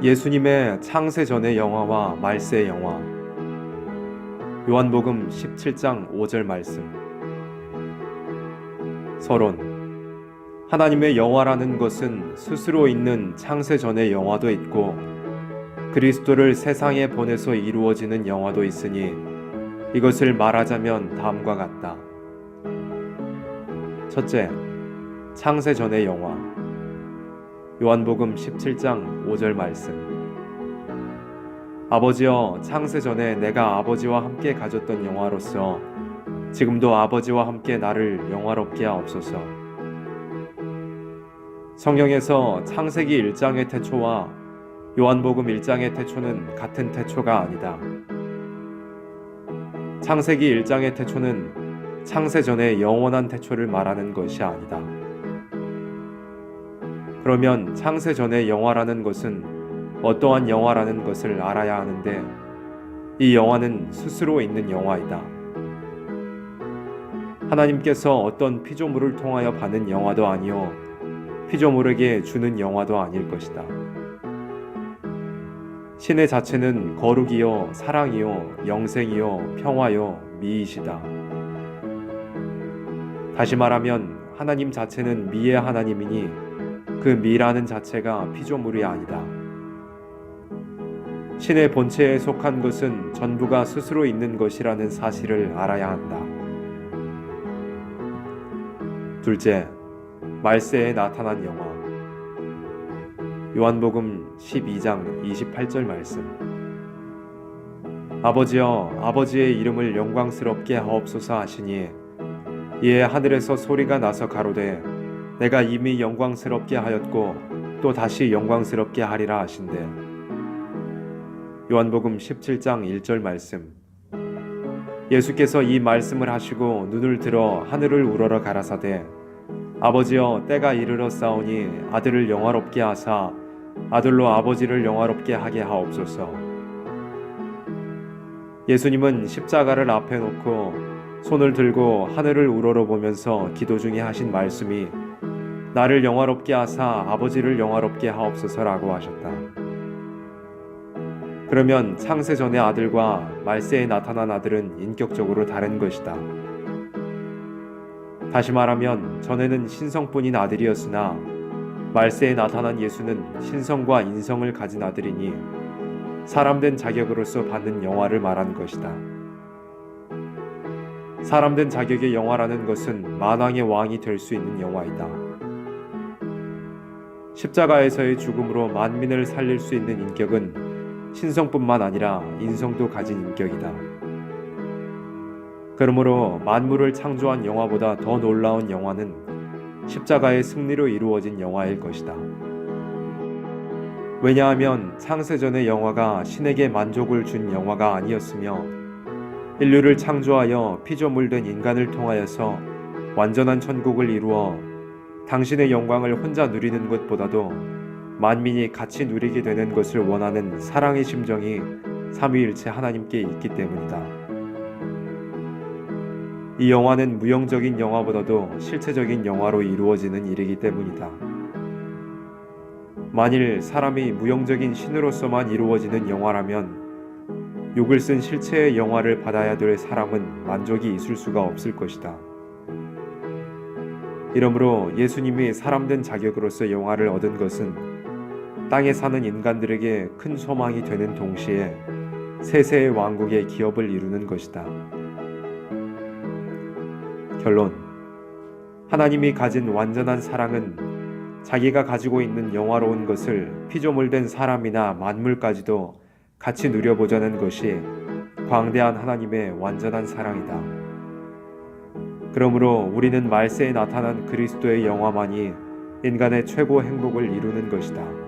예수님의 창세 전의 영화와 말세의 영화. 요한복음 17장 5절 말씀. 서론. 하나님의 영화라는 것은 스스로 있는 창세 전의 영화도 있고 그리스도를 세상에 보내서 이루어지는 영화도 있으니 이것을 말하자면 다음과 같다. 첫째, 창세 전의 영화. 요한복음 17장 5절 말씀. 아버지여, 창세 전에 내가 아버지와 함께 가졌던 영화로서 지금도 아버지와 함께 나를 영화롭게 하옵소서. 성경에서 창세기 1장의 태초와 요한복음 1장의 태초는 같은 태초가 아니다. 창세기 1장의 태초는 창세 전의 영원한 태초를 말하는 것이 아니다. 그러면 창세 전의 영화라는 것은 어떠한 영화라는 것을 알아야 하는데, 이 영화는 스스로 있는 영화이다. 하나님께서 어떤 피조물을 통하여 받는 영화도 아니요 피조물에게 주는 영화도 아닐 것이다. 신의 자체는 거룩이요 사랑이요 영생이요 평화요 미이시다. 다시 말하면 하나님 자체는 미의 하나님이니 그 미라는 자체가 피조물이 아니다. 신의 본체에 속한 것은 전부가 스스로 있는 것이라는 사실을 알아야 한다. 둘째, 말세에 나타난 영화. 요한복음 12장 28절 말씀. 아버지여, 아버지의 이름을 영광스럽게 하옵소서 하시니 이에 하늘에서 소리가 나서 가로되 내가 이미 영광스럽게 하였고 또 다시 영광스럽게 하리라 하신대. 요한복음 17장 1절 말씀. 예수께서 이 말씀을 하시고 눈을 들어 하늘을 우러러 가라사대 아버지여, 때가 이르러 싸우니 아들을 영화롭게 하사 아들로 아버지를 영화롭게 하게 하옵소서. 예수님은 십자가를 앞에 놓고 손을 들고 하늘을 우러러 보면서 기도 중에 하신 말씀이 나를 영화롭게 하사 아버지를 영화롭게 하옵소서라고 하셨다. 그러면 창세 전의 아들과 말세에 나타난 아들은 인격적으로 다른 것이다. 다시 말하면 전에는 신성뿐인 아들이었으나 말세에 나타난 예수는 신성과 인성을 가진 아들이니 사람된 자격으로서 받는 영화를 말한 것이다. 사람된 자격의 영화라는 것은 만왕의 왕이 될 수 있는 영화이다. 십자가에서의 죽음으로 만민을 살릴 수 있는 인격은 신성뿐만 아니라 인성도 가진 인격이다. 그러므로 만물을 창조한 영화보다 더 놀라운 영화는 십자가의 승리로 이루어진 영화일 것이다. 왜냐하면 창세전의 영화가 신에게 만족을 준 영화가 아니었으며 인류를 창조하여 피조물된 인간을 통하여서 완전한 천국을 이루어 당신의 영광을 혼자 누리는 것보다도 만민이 같이 누리게 되는 것을 원하는 사랑의 심정이 삼위일체 하나님께 있기 때문이다. 이 영화는 무형적인 영화보다도 실체적인 영화로 이루어지는 일이기 때문이다. 만일 사람이 무형적인 신으로서만 이루어지는 영화라면 욕을 쓴 실체의 영화를 받아야 될 사람은 만족이 있을 수가 없을 것이다. 이러므로 예수님이 사람된 자격으로서 영화를 얻은 것은 땅에 사는 인간들에게 큰 소망이 되는 동시에 세세의 왕국의 기업을 이루는 것이다. 결론. 하나님이 가진 완전한 사랑은 자기가 가지고 있는 영화로운 것을 피조물된 사람이나 만물까지도 같이 누려보자는 것이 광대한 하나님의 완전한 사랑이다. 그러므로 우리는 말세에 나타난 그리스도의 영화만이 인간의 최고 행복을 이루는 것이다.